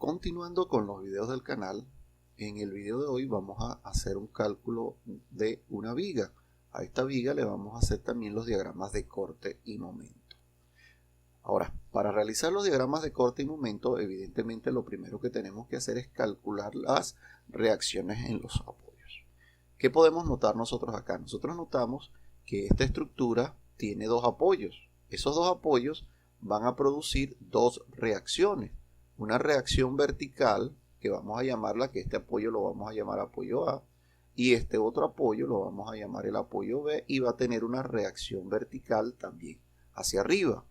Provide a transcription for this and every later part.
Continuando con los videos del canal, en el video de hoy vamos a hacer un cálculo de una viga. A esta viga le vamos a hacer también los diagramas de corte y momento. Ahora, para realizar los diagramas de corte y momento, evidentemente lo primero que tenemos que hacer es calcular las reacciones en los apoyos. ¿Qué podemos notar nosotros acá? Nosotros notamos que esta estructura tiene dos apoyos. Esos dos apoyos van a producir dos reacciones. Una reacción vertical, que vamos a llamarla, que este apoyo lo vamos a llamar apoyo A, y este otro apoyo lo vamos a llamar el apoyo B, y va a tener una reacción vertical también hacia arriba.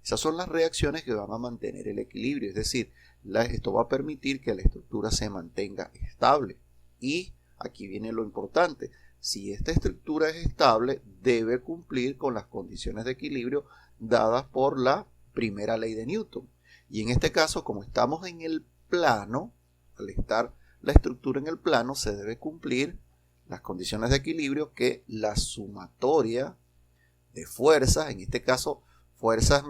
Esas son las reacciones que van a mantener el equilibrio, es decir, esto va a permitir que la estructura se mantenga estable. Y aquí viene lo importante: si esta estructura es estable, debe cumplir con las condiciones de equilibrio dadas por la primera ley de Newton. Y en este caso, como estamos en el plano, al estar la estructura en el plano, se debe cumplir las condiciones de equilibrio, que la sumatoria de fuerzas, en este caso fuerzas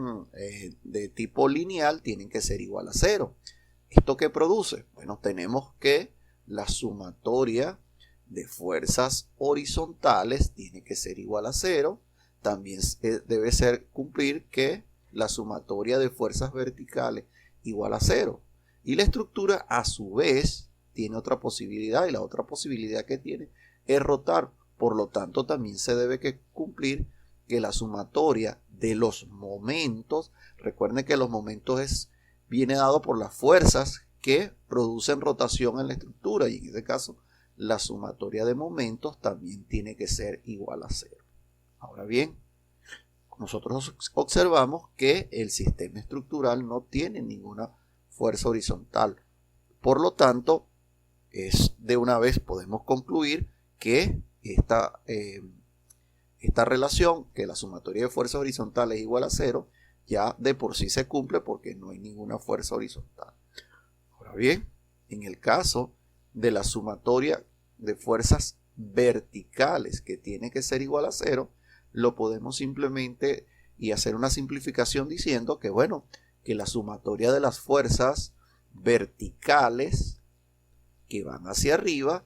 de tipo lineal, tienen que ser igual a 0. ¿Esto qué produce? Bueno, tenemos que la sumatoria de fuerzas horizontales tiene que ser igual a 0. También debe cumplir que la sumatoria de fuerzas verticales igual a 0. Y la estructura a su vez tiene otra posibilidad, y la otra posibilidad que tiene es rotar. Por lo tanto, también se debe cumplir que la sumatoria de los momentos, recuerden que los momentos viene dado por las fuerzas que producen rotación en la estructura, y en este caso la sumatoria de momentos también tiene que ser igual a 0. Ahora bien, nosotros observamos que el sistema estructural no tiene ninguna fuerza horizontal. Por lo tanto, de una vez podemos concluir que esta relación, que la sumatoria de fuerzas horizontales es igual a 0, ya de por sí se cumple porque no hay ninguna fuerza horizontal. Ahora bien, en el caso de la sumatoria de fuerzas verticales, que tiene que ser igual a 0, lo podemos simplemente y hacer una simplificación diciendo que, bueno, que la sumatoria de las fuerzas verticales que van hacia arriba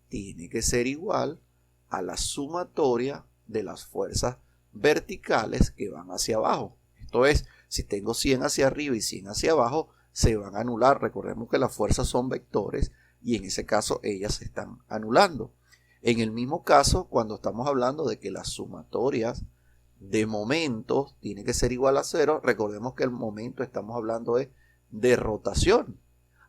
tiene que ser igual a la sumatoria de las fuerzas verticales que van hacia abajo. Esto es, si tengo 100 hacia arriba y 100 hacia abajo, se van a anular. Recordemos que las fuerzas son vectores y en ese caso ellas se están anulando. En el mismo caso, cuando estamos hablando de que las sumatorias de momentos tiene que ser igual a 0, recordemos que el momento estamos hablando de rotación.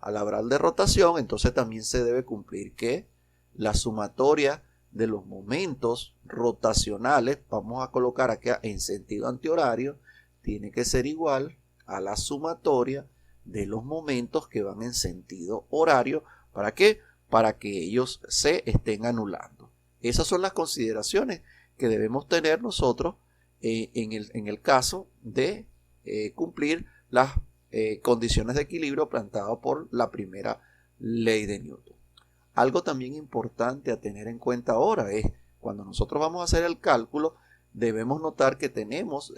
Al hablar de rotación, entonces también se debe cumplir que la sumatoria de los momentos rotacionales, vamos a colocar aquí en sentido antihorario, tiene que ser igual a la sumatoria de los momentos que van en sentido horario. ¿Para qué? Para que ellos se estén anulando. Esas son las consideraciones que debemos tener nosotros en el caso de cumplir las condiciones de equilibrio planteadas por la primera ley de Newton. Algo también importante a tener en cuenta ahora es, cuando nosotros vamos a hacer el cálculo, debemos notar que tenemos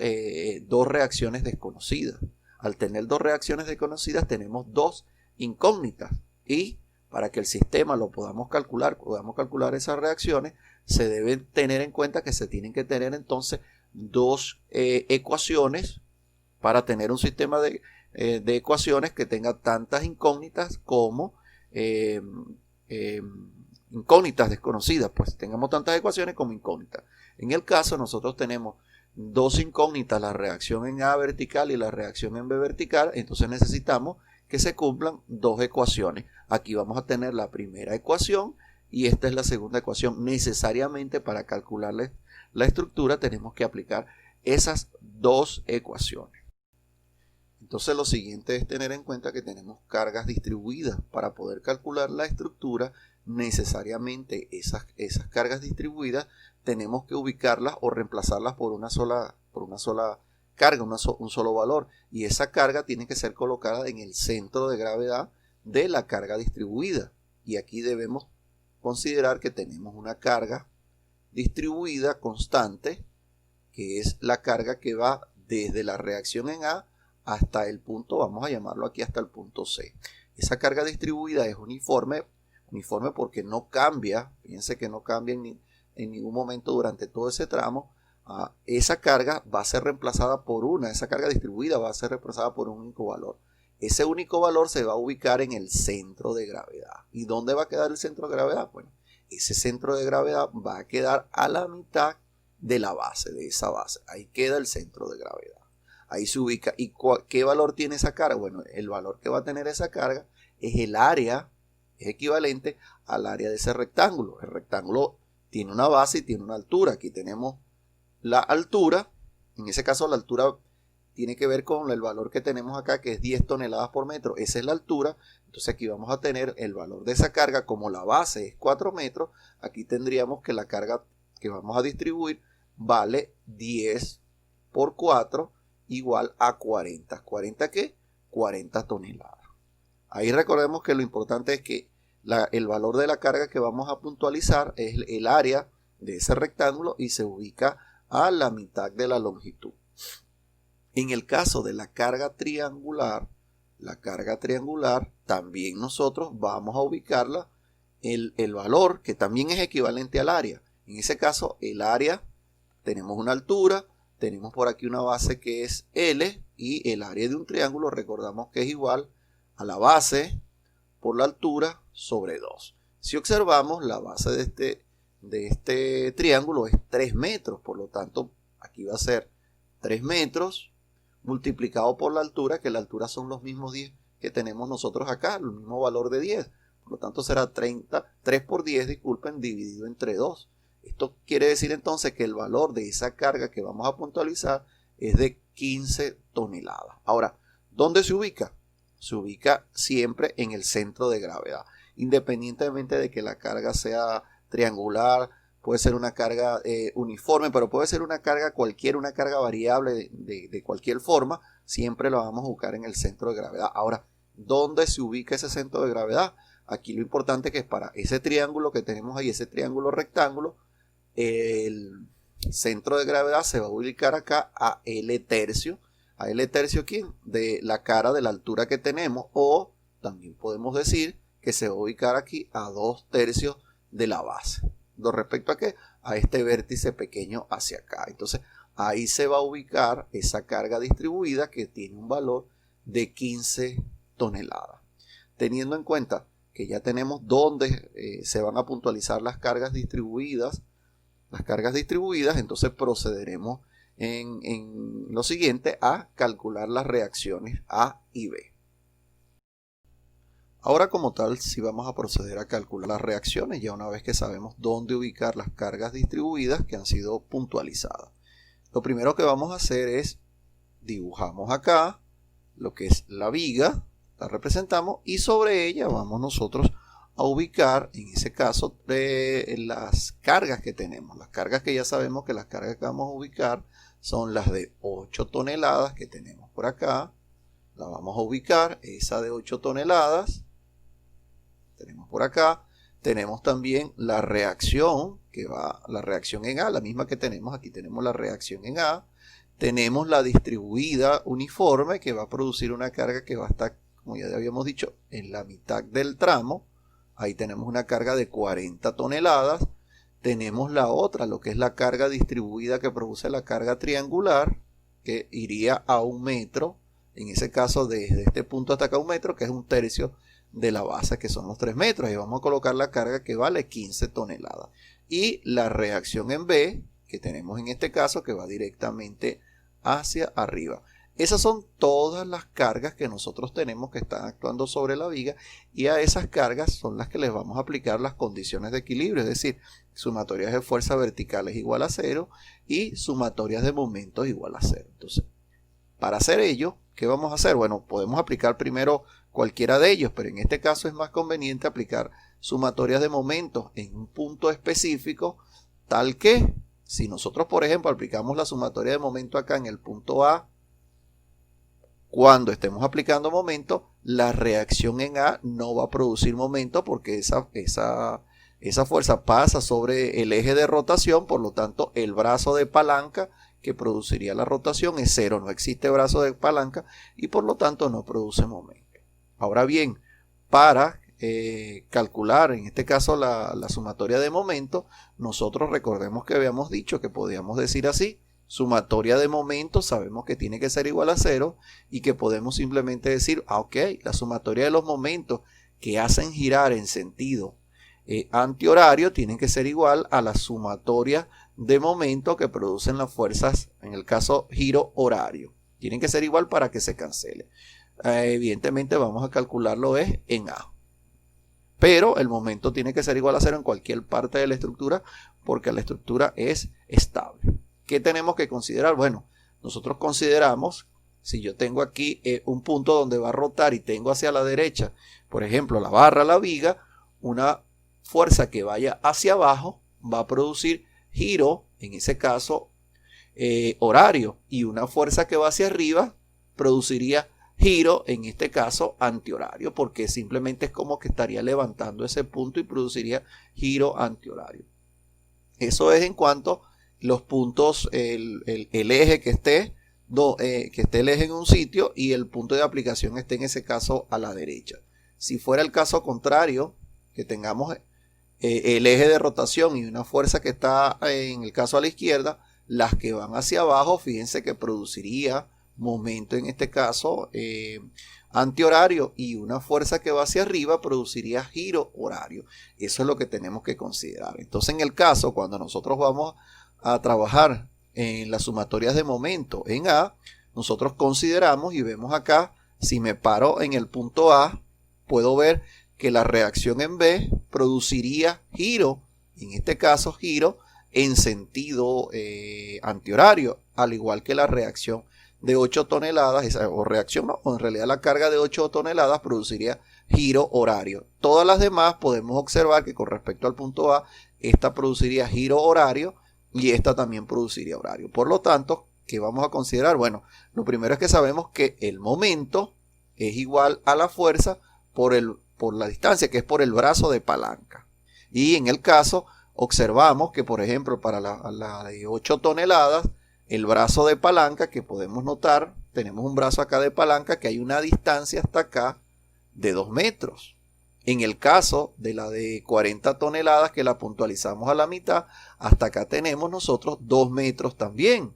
dos reacciones desconocidas. Al tener dos reacciones desconocidas, tenemos dos incógnitas, y para que el sistema lo podamos calcular esas reacciones, se deben tener en cuenta que se tienen que tener entonces dos ecuaciones para tener un sistema de ecuaciones que tenga tantas incógnitas como incógnitas desconocidas. Pues tengamos tantas ecuaciones como incógnitas. En el caso, nosotros tenemos dos incógnitas, la reacción en A vertical y la reacción en B vertical. Entonces necesitamos que se cumplan dos ecuaciones. Aquí vamos a tener la primera ecuación y esta es la segunda ecuación. Necesariamente, para calcularle la estructura, tenemos que aplicar esas dos ecuaciones. Entonces, lo siguiente es tener en cuenta que tenemos cargas distribuidas. Para poder calcular la estructura, necesariamente esas cargas distribuidas tenemos que ubicarlas o reemplazarlas por una sola carga, un solo valor, y esa carga tiene que ser colocada en el centro de gravedad de la carga distribuida. Y aquí debemos considerar que tenemos una carga distribuida constante, que es la carga que va desde la reacción en A hasta el punto, vamos a llamarlo aquí, hasta el punto C. Esa carga distribuida es uniforme porque no cambia, fíjense que no cambia en ningún momento durante todo ese tramo. Esa carga va a ser reemplazada por esa carga distribuida va a ser reemplazada por un único valor. Ese único valor se va a ubicar en el centro de gravedad. ¿Y dónde va a quedar el centro de gravedad? Bueno, ese centro de gravedad va a quedar a la mitad de la base, de esa base. Ahí queda el centro de gravedad. Ahí se ubica. ¿Y qué valor tiene esa carga? Bueno, el valor que va a tener esa carga es el área, es equivalente al área de ese rectángulo. El rectángulo tiene una base y tiene una altura. Aquí tenemos la altura. En ese caso la altura tiene que ver con el valor que tenemos acá, que es 10 toneladas por metro. Esa es la altura. Entonces aquí vamos a tener el valor de esa carga. Como la base es 4 metros, aquí tendríamos que la carga que vamos a distribuir vale 10 por 4 igual a 40. ¿40 qué? 40 toneladas. Ahí recordemos que lo importante es que el valor de la carga que vamos a puntualizar es el área de ese rectángulo y se ubica a la mitad de la longitud. En el caso de la carga triangular también nosotros vamos a ubicarla el valor que también es equivalente al área. En ese caso el área, tenemos una altura, tenemos por aquí una base que es L y el área de un triángulo recordamos que es igual a la base por la altura sobre 2. Si observamos, la base de este triángulo es 3 metros, por lo tanto aquí va a ser 3 metros multiplicado por la altura, que la altura son los mismos 10 que tenemos nosotros acá, el mismo valor de 10. Por lo tanto será 3 por 10, disculpen, dividido entre 2. Esto quiere decir entonces que el valor de esa carga que vamos a puntualizar es de 15 toneladas. Ahora, ¿dónde se ubica? Se ubica siempre en el centro de gravedad. Independientemente de que la carga sea triangular, puede ser una carga uniforme, pero puede ser una carga cualquiera, una carga variable de cualquier forma, siempre la vamos a buscar en el centro de gravedad. Ahora, ¿dónde se ubica ese centro de gravedad? Aquí lo importante es que para ese triángulo que tenemos ahí, ese triángulo rectángulo, el centro de gravedad se va a ubicar acá a L tercio. ¿A L tercio quién? De la cara de la altura que tenemos, o también podemos decir que se va a ubicar aquí a 2 tercios de la base. ¿Respecto a qué? A este vértice pequeño hacia acá. Entonces ahí se va a ubicar esa carga distribuida que tiene un valor de 15 toneladas. Teniendo en cuenta que ya tenemos dónde se van a puntualizar las cargas distribuidas, entonces procederemos en lo siguiente a calcular las reacciones A y B. Ahora como tal, sí vamos a proceder a calcular las reacciones ya una vez que sabemos dónde ubicar las cargas distribuidas que han sido puntualizadas. Lo primero que vamos a hacer es dibujamos acá lo que es la viga, la representamos y sobre ella vamos nosotros a ubicar, en ese caso, las cargas que tenemos. Las cargas que ya sabemos que las cargas que vamos a ubicar son las de 8 toneladas que tenemos por acá. La vamos a ubicar, esa de 8 toneladas. Tenemos por acá. Tenemos también la reacción, la reacción en A, la misma que tenemos. Aquí tenemos la reacción en A. Tenemos la distribuida uniforme que va a producir una carga que va a estar, como ya habíamos dicho, en la mitad del tramo. Ahí tenemos una carga de 40 toneladas. Tenemos la otra, lo que es la carga distribuida que produce la carga triangular, que iría a 1 metro. En ese caso, desde este punto hasta acá 1 metro, que es 1 tercio de la base, que son los 3 metros. Ahí vamos a colocar la carga que vale 15 toneladas. Y la reacción en B, que tenemos en este caso, que va directamente hacia arriba. Esas son todas las cargas que nosotros tenemos que están actuando sobre la viga, y a esas cargas son las que les vamos a aplicar las condiciones de equilibrio, es decir, sumatorias de fuerza verticales igual a 0 y sumatorias de momentos igual a 0. Entonces, para hacer ello, ¿qué vamos a hacer? Bueno, podemos aplicar primero cualquiera de ellos, pero en este caso es más conveniente aplicar sumatorias de momentos en un punto específico, tal que si nosotros, por ejemplo, aplicamos la sumatoria de momento acá en el punto A, cuando estemos aplicando momento, la reacción en A no va a producir momento porque esa fuerza pasa sobre el eje de rotación, por lo tanto el brazo de palanca que produciría la rotación es 0, no existe brazo de palanca y por lo tanto no produce momento. Ahora bien, para calcular, en este caso, la sumatoria de momento, nosotros recordemos que habíamos dicho que podíamos decir así: sumatoria de momentos sabemos que tiene que ser igual a 0 y que podemos simplemente decir, ok, la sumatoria de los momentos que hacen girar en sentido antihorario tienen que ser igual a la sumatoria de momentos que producen las fuerzas, en el caso giro horario. Tienen que ser igual para que se cancele. Evidentemente vamos a calcularlo en A. Pero el momento tiene que ser igual a 0 en cualquier parte de la estructura porque la estructura es estable. ¿Qué tenemos que considerar? Bueno, nosotros consideramos, si yo tengo aquí un punto donde va a rotar y tengo hacia la derecha, por ejemplo, la barra, la viga, una fuerza que vaya hacia abajo va a producir giro, en ese caso horario, y una fuerza que va hacia arriba produciría giro, en este caso antihorario, porque simplemente es como que estaría levantando ese punto y produciría giro antihorario. Eso es en cuanto los puntos, el eje que esté el eje en un sitio y el punto de aplicación esté en ese caso a la derecha. Si fuera el caso contrario, que tengamos el eje de rotación y una fuerza que está en el caso a la izquierda, las que van hacia abajo, fíjense que produciría momento, en este caso antihorario, y una fuerza que va hacia arriba produciría giro horario. Eso es lo que tenemos que considerar. Entonces, en el caso, cuando nosotros vamos a trabajar en las sumatorias de momento en A, nosotros consideramos y vemos acá, si me paro en el punto A, puedo ver que la reacción en B produciría giro, en este caso giro en sentido antihorario, al igual que la reacción de 8 toneladas, o reacción no, en realidad la carga de 8 toneladas produciría giro horario. Todas las demás podemos observar que con respecto al punto A, esta produciría giro horario y esta también produciría horario. Por lo tanto, ¿qué vamos a considerar? Bueno, lo primero es que sabemos que el momento es igual a la fuerza por la distancia, que es por el brazo de palanca. Y en el caso, observamos que, por ejemplo, para la de 8 toneladas, el brazo de palanca, que podemos notar, tenemos un brazo acá de palanca que hay una distancia hasta acá de 2 metros. En el caso de la de 40 toneladas, que la puntualizamos a la mitad, hasta acá tenemos nosotros 2 metros también.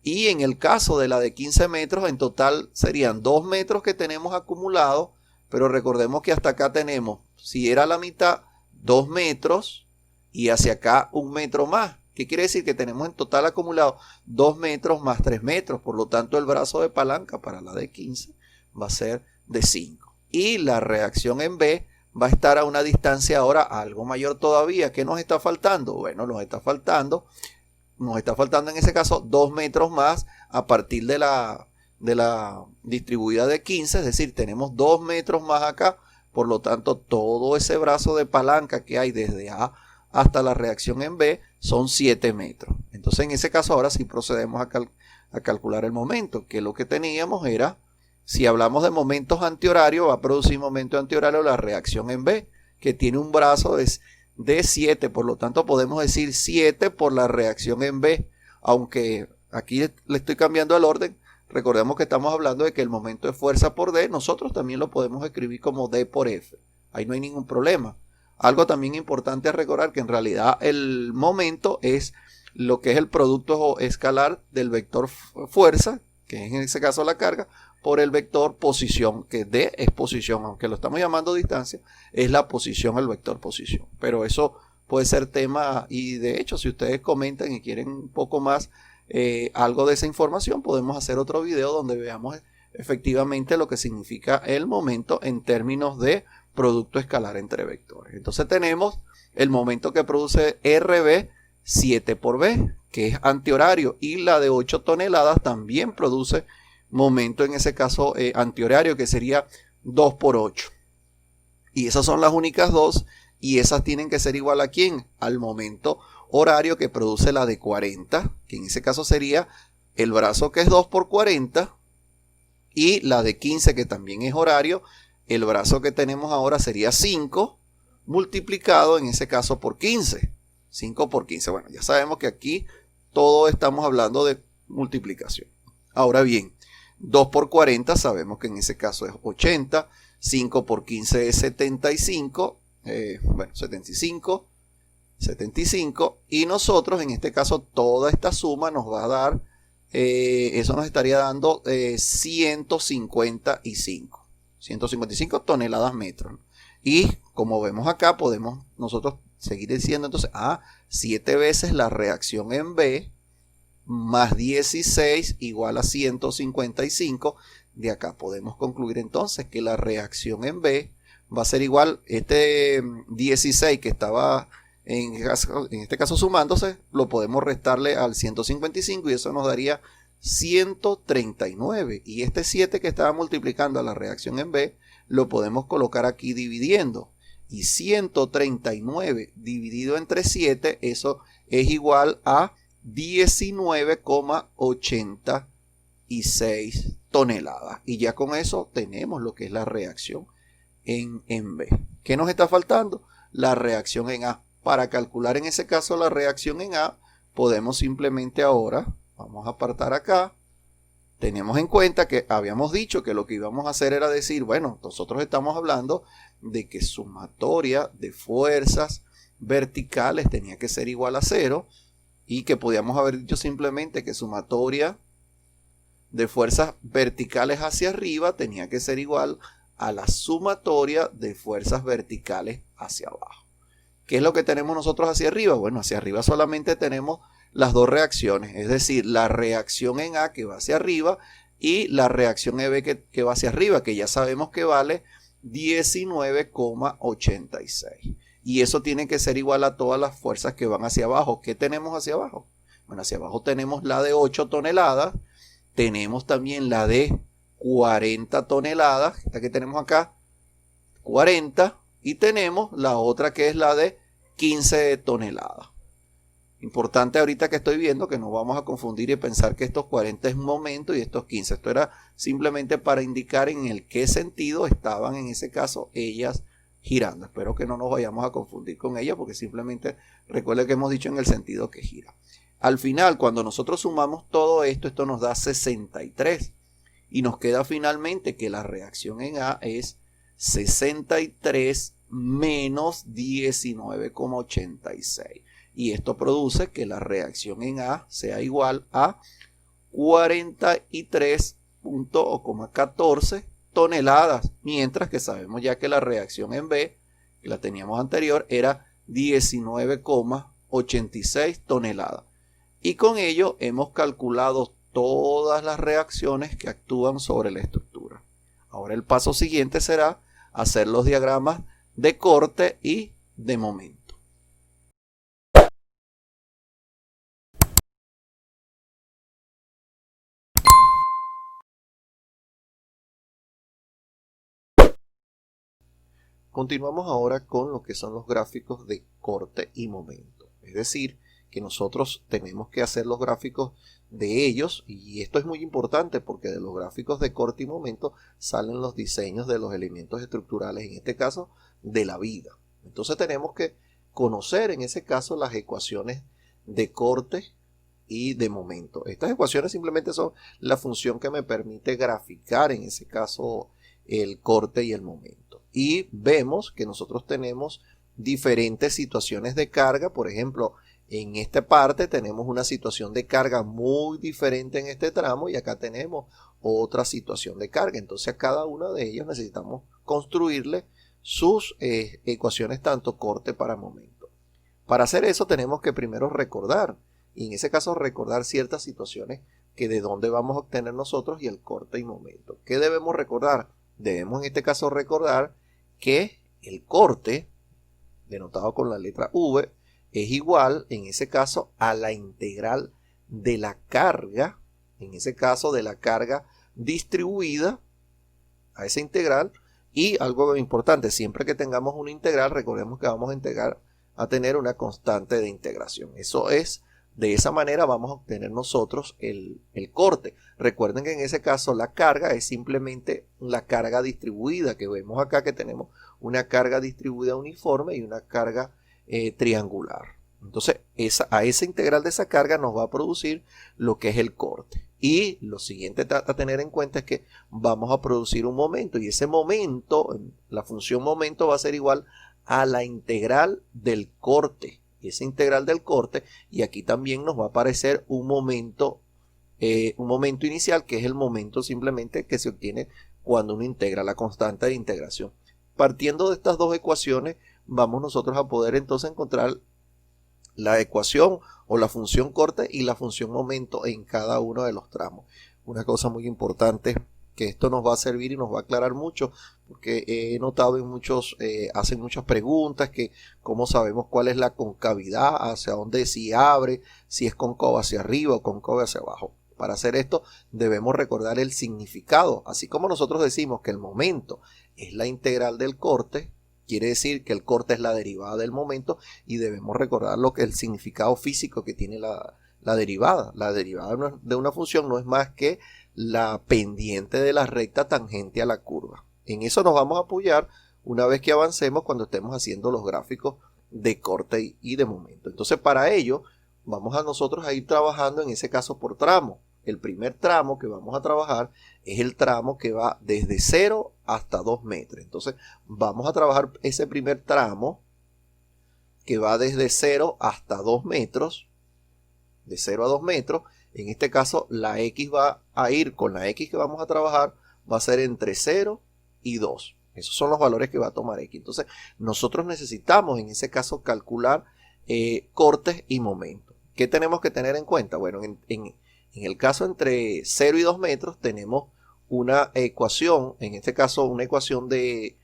Y en el caso de la de 15 metros, en total serían 2 metros que tenemos acumulados, pero recordemos que hasta acá tenemos, si era la mitad, 2 metros y hacia acá 1 metro más. ¿Qué quiere decir? Que tenemos en total acumulado 2 metros más 3 metros. Por lo tanto, el brazo de palanca para la de 15 va a ser de 5. Y la reacción en B va a estar a una distancia ahora algo mayor todavía. ¿Qué nos está faltando? Bueno, nos está faltando en ese caso 2 metros más a partir de la distribuida de 15. Es decir, tenemos 2 metros más acá. Por lo tanto, todo ese brazo de palanca que hay desde A hasta la reacción en B son 7 metros. Entonces, en ese caso, ahora sí procedemos a calcular el momento, que lo que teníamos era, si hablamos de momentos antihorarios, va a producir momento antihorario la reacción en B, que tiene un brazo de 7. Por lo tanto, podemos decir 7 por la reacción en B, aunque aquí le estoy cambiando el orden. Recordemos que estamos hablando de que el momento es fuerza por D. Nosotros también lo podemos escribir como D por F. Ahí no hay ningún problema. Algo también importante es recordar que en realidad el momento es lo que es el producto escalar del vector fuerza, que es en ese caso la carga, por el vector posición, que D es posición, aunque lo estamos llamando distancia, es la posición, el vector posición. Pero eso puede ser tema, y de hecho si ustedes comentan y quieren un poco más algo de esa información, podemos hacer otro video donde veamos efectivamente lo que significa el momento en términos de producto escalar entre vectores. Entonces tenemos el momento que produce RB 7 por B, que es antihorario, y la de 8 toneladas también produce momento, en ese caso antihorario, que sería 2 por 8. Y esas son las únicas dos, y esas tienen que ser igual a ¿quién? Al momento horario que produce la de 40, que en ese caso sería el brazo que es 2 por 40, y la de 15 que también es horario. El brazo que tenemos ahora sería 5 multiplicado en ese caso por 15. 5 por 15. Bueno, ya sabemos que aquí todo estamos hablando de multiplicación. Ahora bien, 2 por 40 sabemos que en ese caso es 80. 5 por 15 es 75, bueno, 75, y nosotros en este caso toda esta suma nos va a dar, eso nos estaría dando 155 toneladas metros. Y como vemos acá, podemos nosotros seguir diciendo entonces, 7 veces la reacción en B más 16 igual a 155. De acá podemos concluir entonces que la reacción en B va a ser igual, este 16 que estaba en este caso sumándose, lo podemos restarle al 155 y eso nos daría 139. Y este 7 que estaba multiplicando a la reacción en B, lo podemos colocar aquí dividiendo. Y 139 dividido entre 7, eso es igual a 19,86 toneladas. Y ya con eso tenemos lo que es la reacción en B. ¿Qué nos está faltando? La reacción en A. Para calcular en ese caso la reacción en A, podemos simplemente ahora, vamos a apartar acá, tenemos en cuenta que habíamos dicho que lo que íbamos a hacer era decir, bueno, nosotros estamos hablando de que sumatoria de fuerzas verticales tenía que ser igual a 0 y que podíamos haber dicho simplemente que sumatoria de fuerzas verticales hacia arriba tenía que ser igual a la sumatoria de fuerzas verticales hacia abajo. ¿Qué es lo que tenemos nosotros hacia arriba? Bueno, hacia arriba solamente tenemos las dos reacciones, es decir, la reacción en A que va hacia arriba y la reacción en B que va hacia arriba, que ya sabemos que vale 19,86. Y eso tiene que ser igual a todas las fuerzas que van hacia abajo. ¿Qué tenemos hacia abajo? Bueno, hacia abajo tenemos la de 8 toneladas, tenemos también la de 40 toneladas, esta que tenemos acá, 40, y tenemos la otra que es la de 15 toneladas. Importante ahorita que estoy viendo que no vamos a confundir y pensar que estos 40 es un momento y estos 15. Esto era simplemente para indicar en el qué sentido estaban en ese caso ellas girando. Espero que no nos vayamos a confundir con ellas porque simplemente recuerde que hemos dicho en el sentido que gira. Al final, cuando nosotros sumamos todo esto, esto nos da 63. Y nos queda finalmente que la reacción en A es 63 menos 19,86. Y esto produce que la reacción en A sea igual a 43,14 toneladas. Mientras que sabemos ya que la reacción en B, que la teníamos anterior, era 19,86 toneladas. Y con ello hemos calculado todas las reacciones que actúan sobre la estructura. Ahora el paso siguiente será hacer los diagramas de corte y de momento. Continuamos ahora con lo que son los gráficos de corte y momento. Es decir, que nosotros tenemos que hacer los gráficos de ellos, y esto es muy importante porque de los gráficos de corte y momento salen los diseños de los elementos estructurales, en este caso de la viga. Entonces tenemos que conocer en ese caso las ecuaciones de corte y de momento. Estas ecuaciones simplemente son la función que me permite graficar en ese caso el corte y el momento. Y vemos que nosotros tenemos diferentes situaciones de carga. Por ejemplo, en esta parte tenemos una situación de carga muy diferente en este tramo y acá tenemos otra situación de carga. Entonces a cada una de ellas necesitamos construirle sus ecuaciones tanto corte para momento. Para hacer eso tenemos que primero recordar, y en ese caso recordar ciertas situaciones que de dónde vamos a obtener nosotros y el corte y momento. ¿Qué debemos recordar? Debemos en este caso recordar que el corte, denotado con la letra V, es igual en ese caso a la integral de la carga, en ese caso de la carga distribuida a esa integral. Y algo importante, siempre que tengamos una integral, recordemos que vamos a tener una constante de integración. Eso es, de esa manera vamos a obtener nosotros el corte. Recuerden que en ese caso la carga es simplemente la carga distribuida, que vemos acá que tenemos una carga distribuida uniforme y una carga triangular. Entonces, a esa integral de esa carga nos va a producir lo que es el corte. Y lo siguiente a tener en cuenta es que vamos a producir un momento, y ese momento, la función momento, va a ser igual a la integral del corte. Y esa integral del corte, y aquí también nos va a aparecer un momento inicial, que es el momento simplemente que se obtiene cuando uno integra, la constante de integración. Partiendo de estas dos ecuaciones, vamos nosotros a poder entonces encontrar la ecuación o la función corte y la función momento en cada uno de los tramos. Una cosa muy importante, que esto nos va a servir y nos va a aclarar mucho, porque he notado en muchos, hacen muchas preguntas, que cómo sabemos cuál es la concavidad, hacia dónde, si abre, si es cóncavo hacia arriba o cóncavo hacia abajo. Para hacer esto debemos recordar el significado. Así como nosotros decimos que el momento es la integral del corte, quiere decir que el corte es la derivada del momento, y debemos recordar lo que el significado físico que tiene la derivada. La derivada de una función no es más que la pendiente de la recta tangente a la curva. En eso nos vamos a apoyar una vez que avancemos, cuando estemos haciendo los gráficos de corte y de momento. Entonces, para ello vamos a nosotros a ir trabajando en ese caso por tramo. El primer tramo que vamos a trabajar es el tramo que va desde 0 hasta 2 metros. Entonces vamos a trabajar ese primer tramo que va desde 0 hasta 2 metros. De 0 a 2 metros. En este caso la X va a ir con la X que vamos a trabajar, va a ser entre 0 y 2. Esos son los valores que va a tomar X. Entonces nosotros necesitamos en ese caso calcular cortes y momentos. ¿Qué tenemos que tener en cuenta? Bueno, en el caso entre 0 y 2 metros tenemos una ecuación, en este caso una ecuación de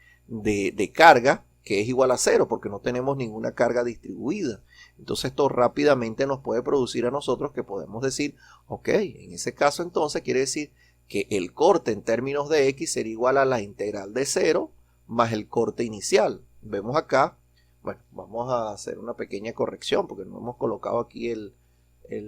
carga, que es igual a 0, porque no tenemos ninguna carga distribuida. Entonces esto rápidamente nos puede producir a nosotros que podemos decir, ok, en ese caso entonces quiere decir que el corte en términos de X sería igual a la integral de 0 más el corte inicial. Vemos acá, bueno, vamos a hacer una pequeña corrección porque no hemos colocado aquí el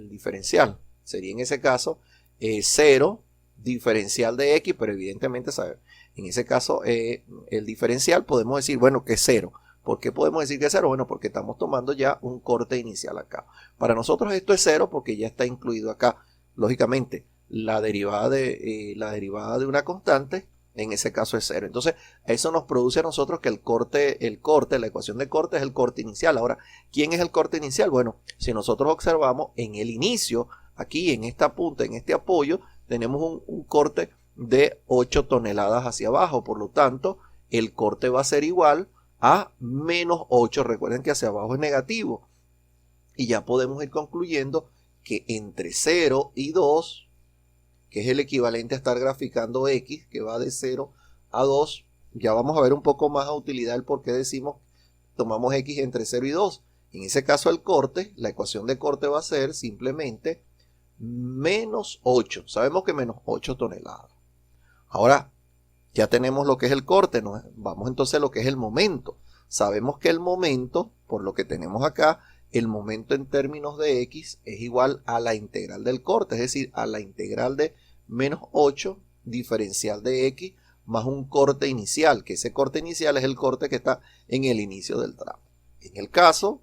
diferencial. Sería en ese caso 0 diferencial de X, pero evidentemente, ¿sabes? En ese caso el diferencial podemos decir, bueno, que es 0. ¿Por qué podemos decir que es 0? Bueno, porque estamos tomando ya un corte inicial acá. Para nosotros esto es 0 porque ya está incluido acá, lógicamente, la derivada de una constante, en ese caso es 0. Entonces, eso nos produce a nosotros que el corte, la ecuación de corte es el corte inicial. Ahora, ¿quién es el corte inicial? Bueno, si nosotros observamos en el inicio, aquí en esta punta, en este apoyo, tenemos un corte de 8 toneladas hacia abajo. Por lo tanto, el corte va a ser igual a menos 8. Recuerden que hacia abajo es negativo. Y ya podemos ir concluyendo que entre 0 y 2, que es el equivalente a estar graficando X, que va de 0 a 2, ya vamos a ver un poco más a utilidad el por qué decimos, tomamos X entre 0 y 2. En ese caso el corte, la ecuación de corte va a ser simplemente menos 8. Sabemos que menos 8 toneladas. Ahora ya tenemos lo que es el corte, ¿no? Vamos entonces a lo que es el momento. Sabemos que el momento, por lo que tenemos acá, el momento en términos de X es igual a la integral del corte, es decir, a la integral de menos 8 diferencial de X más un corte inicial, que ese corte inicial es el corte que está en el inicio del tramo. En el caso,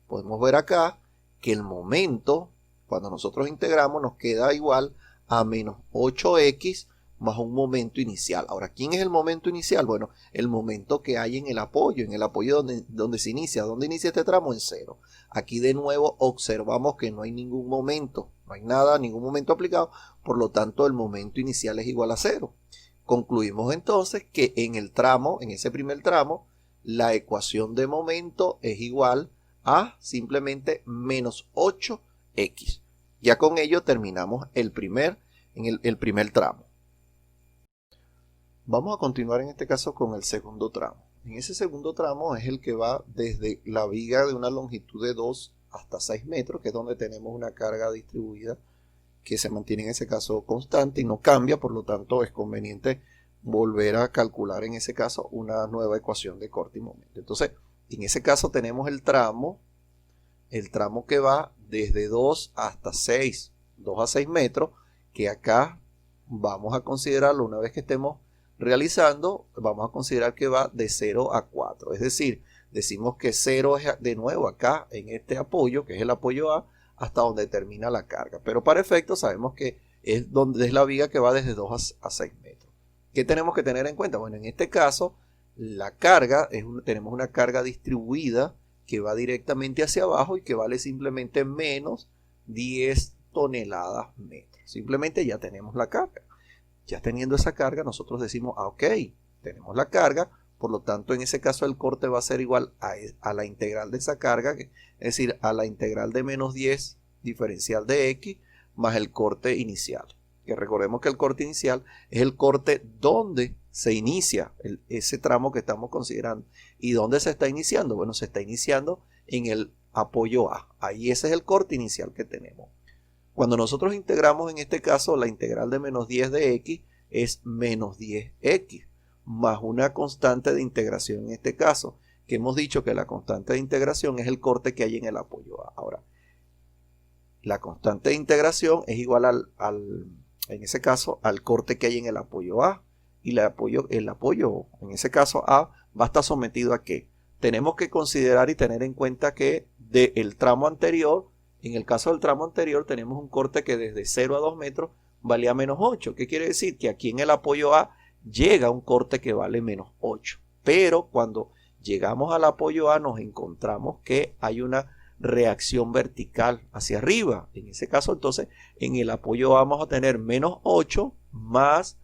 podemos ver acá que el momento, cuando nosotros integramos, nos queda igual a menos 8X más un momento inicial. Ahora, ¿quién es el momento inicial? Bueno, el momento que hay en el apoyo donde se inicia. ¿Dónde inicia este tramo? En 0. Aquí de nuevo observamos que no hay ningún momento, no hay nada, ningún momento aplicado, por lo tanto el momento inicial es igual a 0. Concluimos entonces que en el tramo, en ese primer tramo, la ecuación de momento es igual a simplemente menos 8x. Ya con ello terminamos el primer tramo. Vamos a continuar en este caso con el segundo tramo. En ese segundo tramo es el que va desde la viga de una longitud de 2 hasta 6 metros, que es donde tenemos una carga distribuida que se mantiene en ese caso constante y no cambia, por lo tanto es conveniente volver a calcular en ese caso una nueva ecuación de corte y momento. Entonces, en ese caso tenemos el tramo que va desde 2 hasta 6, 2 a 6 metros, que acá vamos a considerarlo una vez que estemos realizando, vamos a considerar que va de 0 a 4, es decir, decimos que 0 es de nuevo acá en este apoyo, que es el apoyo A, hasta donde termina la carga. Pero para efectos sabemos que es donde es la viga que va desde 2 a 6 metros. ¿Qué tenemos que tener en cuenta? Bueno, en este caso, la carga, tenemos una carga distribuida que va directamente hacia abajo y que vale simplemente menos 10 toneladas metros. Simplemente ya tenemos la carga. Ya teniendo esa carga, nosotros decimos, ok, tenemos la carga, por lo tanto, en ese caso el corte va a ser igual a la integral de esa carga, es decir, a la integral de menos 10 diferencial de x más el corte inicial. Que recordemos que el corte inicial es el corte donde se inicia ese tramo que estamos considerando. ¿Y dónde se está iniciando? Bueno, se está iniciando en el apoyo A. Ahí ese es el corte inicial que tenemos. Cuando nosotros integramos en este caso la integral de menos 10 de x es menos 10x más una constante de integración en este caso, que hemos dicho que la constante de integración es el corte que hay en el apoyo A. Ahora, la constante de integración es igual en ese caso, al corte que hay en el apoyo A. Y el apoyo, en ese caso A, va a estar sometido a ¿qué? Tenemos que considerar y tener en cuenta que del tramo anterior, en el caso del tramo anterior, tenemos un corte que desde 0 a 2 metros valía menos 8. ¿Qué quiere decir? Que aquí en el apoyo A llega un corte que vale menos 8. Pero cuando llegamos al apoyo A nos encontramos que hay una reacción vertical hacia arriba. En ese caso, entonces, en el apoyo vamos a tener menos 8 más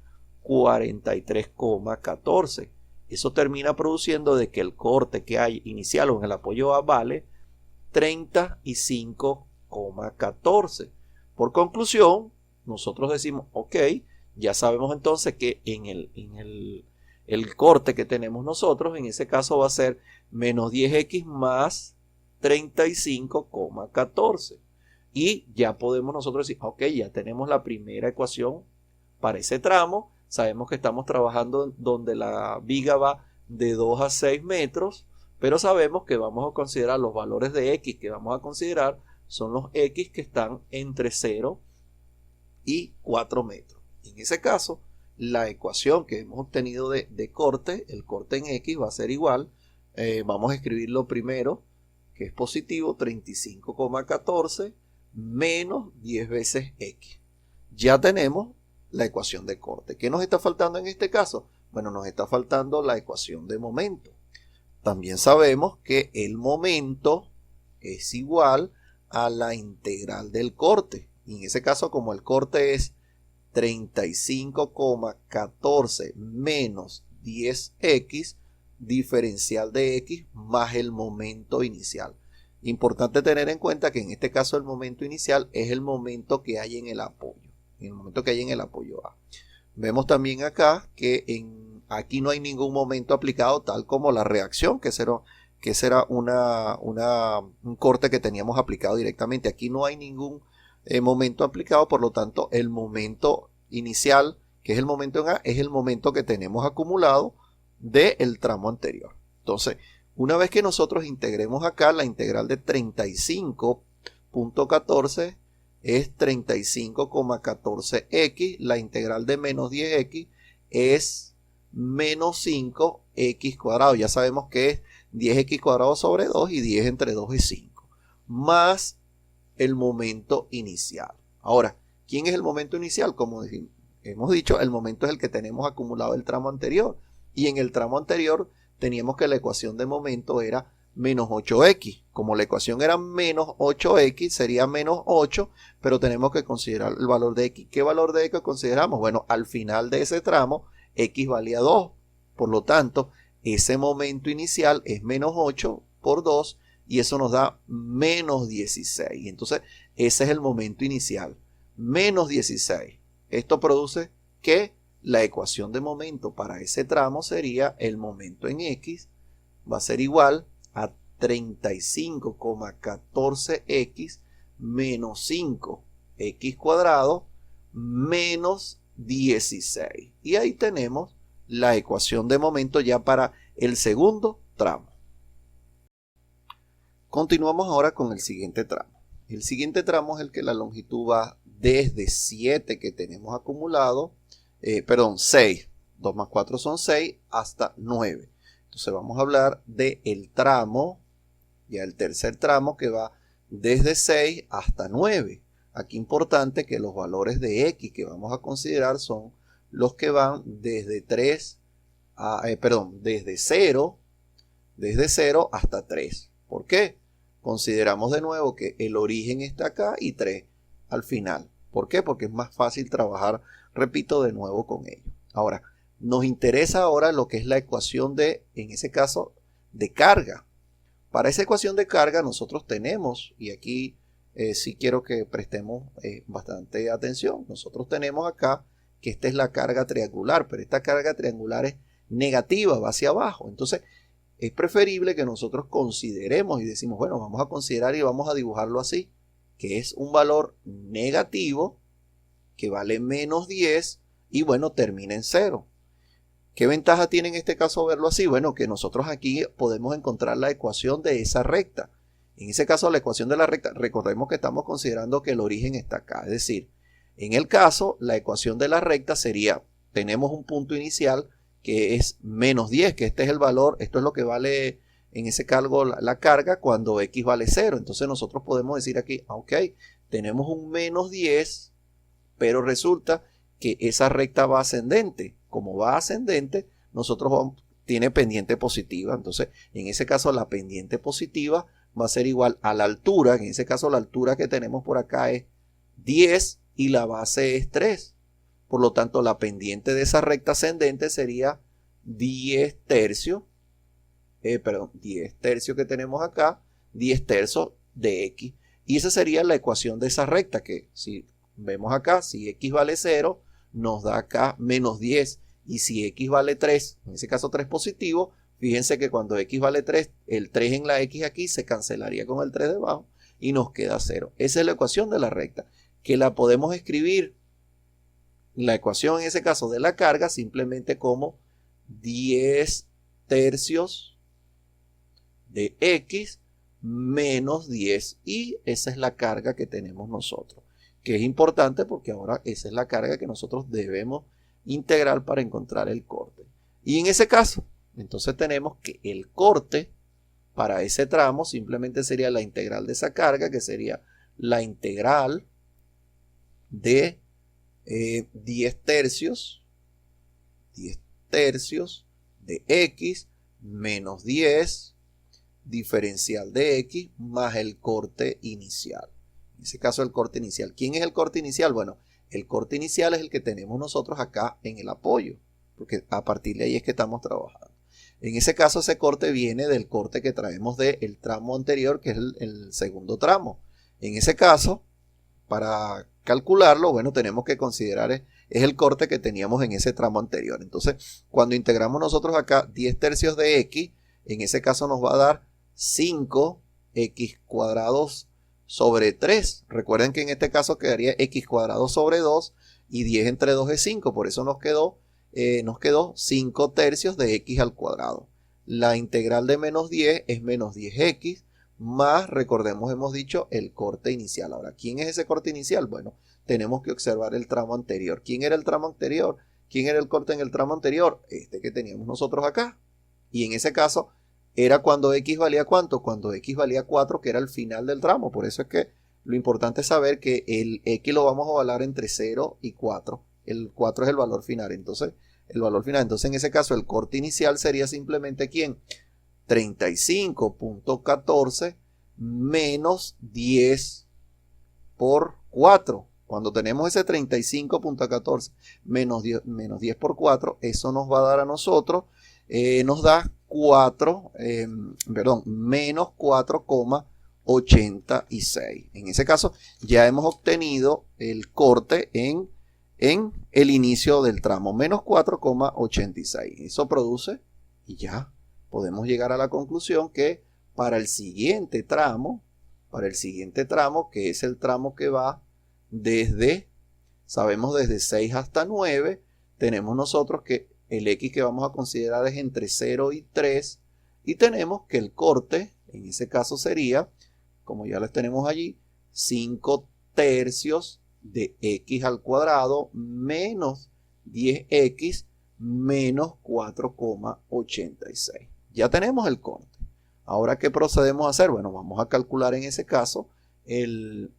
43,14. Eso termina produciendo de que el corte que hay inicial o en el apoyo A vale 35,14. Por conclusión, nosotros decimos, ok, ya sabemos entonces que en el corte que tenemos nosotros, en ese caso va a ser menos 10x más 35,14. Y ya podemos nosotros decir, ok, ya tenemos la primera ecuación para ese tramo. Sabemos que estamos trabajando donde la viga va de 2 a 6 metros, pero sabemos que vamos a considerar los valores de x que vamos a considerar son los x que están entre 0 y 4 metros. En ese caso, la ecuación que hemos obtenido de corte, el corte en x va a ser igual, vamos a escribirlo primero, que es positivo, 35,14 menos 10 veces x. Ya tenemos la ecuación de corte. ¿Qué nos está faltando en este caso? Bueno, nos está faltando la ecuación de momento. También sabemos que el momento es igual a la integral del corte. Y en ese caso, como el corte es 35,14 menos 10x, diferencial de x más el momento inicial. Importante tener en cuenta que en este caso el momento inicial es el momento que hay en el apoyo. En el momento que hay en el apoyo A. Vemos también acá que aquí no hay ningún momento aplicado, tal como la reacción, que será un corte que teníamos aplicado directamente. Aquí no hay ningún momento aplicado, por lo tanto el momento inicial, que es el momento en A, es el momento que tenemos acumulado del tramo anterior. Entonces, una vez que nosotros integremos acá, la integral de 35,14 es 35,14x, la integral de menos 10x es menos 5x cuadrado. Ya sabemos que es 10x cuadrado sobre 2 y 10 entre 2 es 5, más el momento inicial. Ahora, ¿quién es el momento inicial? Como hemos dicho, el momento es el que tenemos acumulado el tramo anterior. Y en el tramo anterior teníamos que la ecuación de momento era menos 8x. Como la ecuación era menos 8x, sería menos 8, pero tenemos que considerar el valor de x. ¿Qué valor de x consideramos? Bueno, al final de ese tramo, x valía 2. Por lo tanto, ese momento inicial es menos 8 por 2 y eso nos da menos 16. Entonces, ese es el momento inicial. Menos 16. Esto produce que la ecuación de momento para ese tramo sería el momento en x va a ser igual a 35,14x menos 5x cuadrado menos 16. Y ahí tenemos la ecuación de momento ya para el segundo tramo. Continuamos ahora con el siguiente tramo. El siguiente tramo es el que la longitud va desde 7 que tenemos acumulado, 6, 2 más 4 son 6, hasta 9. Entonces vamos a hablar del tramo, ya el tercer tramo que va desde 6 hasta 9. Aquí importante que los valores de x que vamos a considerar son los que van desde 3 desde 0 hasta 3. ¿Por qué? Consideramos de nuevo que el origen está acá y 3 al final. ¿Por qué? Porque es más fácil trabajar, repito, de nuevo con ello. Ahora, nos interesa ahora lo que es la ecuación de, en ese caso, de carga. Para esa ecuación de carga nosotros tenemos, y aquí sí quiero que prestemos bastante atención, nosotros tenemos acá que esta es la carga triangular, pero esta carga triangular es negativa, va hacia abajo. Entonces, es preferible que nosotros consideremos y decimos, bueno, vamos a considerar y vamos a dibujarlo así, que es un valor negativo que vale menos 10 y bueno, termina en 0. ¿Qué ventaja tiene en este caso verlo así? Bueno, que nosotros aquí podemos encontrar la ecuación de esa recta. En ese caso, la ecuación de la recta, recordemos que estamos considerando que el origen está acá. Es decir, en el caso, la ecuación de la recta sería, tenemos un punto inicial que es menos 10, que este es el valor, esto es lo que vale en ese cargo la carga cuando x vale 0. Entonces nosotros podemos decir aquí, ok, tenemos un menos 10, pero resulta que esa recta va ascendente. Como va ascendente, tiene pendiente positiva. Entonces, en ese caso, la pendiente positiva va a ser igual a la altura. En ese caso, la altura que tenemos por acá es 10 y la base es 3. Por lo tanto, la pendiente de esa recta ascendente sería 10 tercios. 10 tercios que tenemos acá, 10 tercios de x. Y esa sería la ecuación de esa recta, que si vemos acá, si x vale 0, nos da acá menos 10. Y si x vale 3, en ese caso 3 positivo, fíjense que cuando x vale 3, el 3 en la x aquí se cancelaría con el 3 debajo y nos queda 0. Esa es la ecuación de la recta, que la podemos escribir, la ecuación en ese caso de la carga, simplemente como 10 tercios de x menos 10. Y esa es la carga que tenemos nosotros, que es importante porque ahora esa es la carga que nosotros debemos integral para encontrar el corte. Y en ese caso, entonces tenemos que el corte para ese tramo simplemente sería la integral de esa carga, que sería la integral de 10 tercios de x menos 10 diferencial de x más el corte inicial. En ese caso, el corte inicial. ¿Quién es el corte inicial? Bueno, el corte inicial es el que tenemos nosotros acá en el apoyo, porque a partir de ahí es que estamos trabajando. En ese caso, ese corte viene del corte que traemos del tramo anterior, que es el segundo tramo. En ese caso, para calcularlo, bueno, tenemos que considerar es el corte que teníamos en ese tramo anterior. Entonces, cuando integramos nosotros acá 10 tercios de x, en ese caso nos va a dar 5x cuadrados sobre 3. Recuerden que en este caso quedaría x cuadrado sobre 2 y 10 entre 2 es 5. Por eso nos quedó 5 tercios de x al cuadrado. La integral de menos 10 es menos 10x más, recordemos, hemos dicho, el corte inicial. Ahora, ¿quién es ese corte inicial? Bueno, tenemos que observar el tramo anterior. ¿Quién era el tramo anterior? ¿Quién era el corte en el tramo anterior? Este que teníamos nosotros acá. Y en ese caso era cuando x valía ¿cuánto? Cuando x valía 4, que era el final del tramo. Por eso es que lo importante es saber que el x lo vamos a evaluar entre 0 y 4. El 4 es el valor final. Entonces, en ese caso, el corte inicial sería simplemente ¿quién? 35.14 menos 10 por 4. Cuando tenemos ese 35.14 menos 10 por 4, eso nos va a dar a nosotros, nos da menos 4,86. En ese caso ya hemos obtenido el corte en el inicio del tramo, menos 4,86. Eso produce, y ya podemos llegar a la conclusión que para el siguiente tramo, que es el tramo que va sabemos desde 6 hasta 9, tenemos nosotros que el x que vamos a considerar es entre 0 y 3, y tenemos que el corte, en ese caso sería, como ya les tenemos allí, 5 tercios de x al cuadrado menos 10x menos 4,86. Ya tenemos el corte. Ahora, ¿qué procedemos a hacer? Bueno, vamos a calcular en ese caso el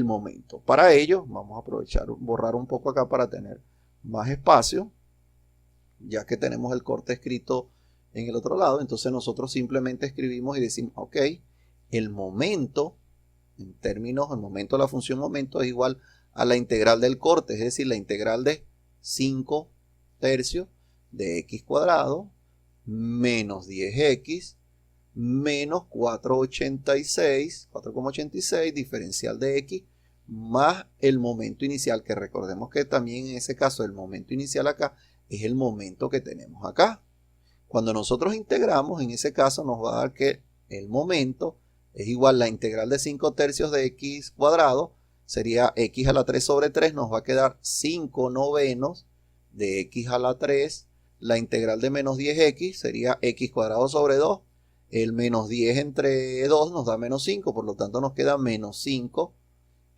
momento. Para ello, vamos a aprovechar, borrar un poco acá para tener más espacio, ya que tenemos el corte escrito en el otro lado. Entonces nosotros simplemente escribimos y decimos, ok, el momento, en términos, el momento de la función momento es igual a la integral del corte, es decir, la integral de 5 tercios de x cuadrado menos 10x menos 4,86 diferencial de x más el momento inicial, que recordemos que también en ese caso el momento inicial acá es el momento que tenemos acá. Cuando nosotros integramos, en ese caso nos va a dar que el momento es igual a la integral de 5 tercios de x cuadrado, sería x a la 3 sobre 3, nos va a quedar 5 novenos de x a la 3, la integral de menos 10x sería x cuadrado sobre 2, el menos 10 entre 2 nos da menos 5, por lo tanto nos queda menos 5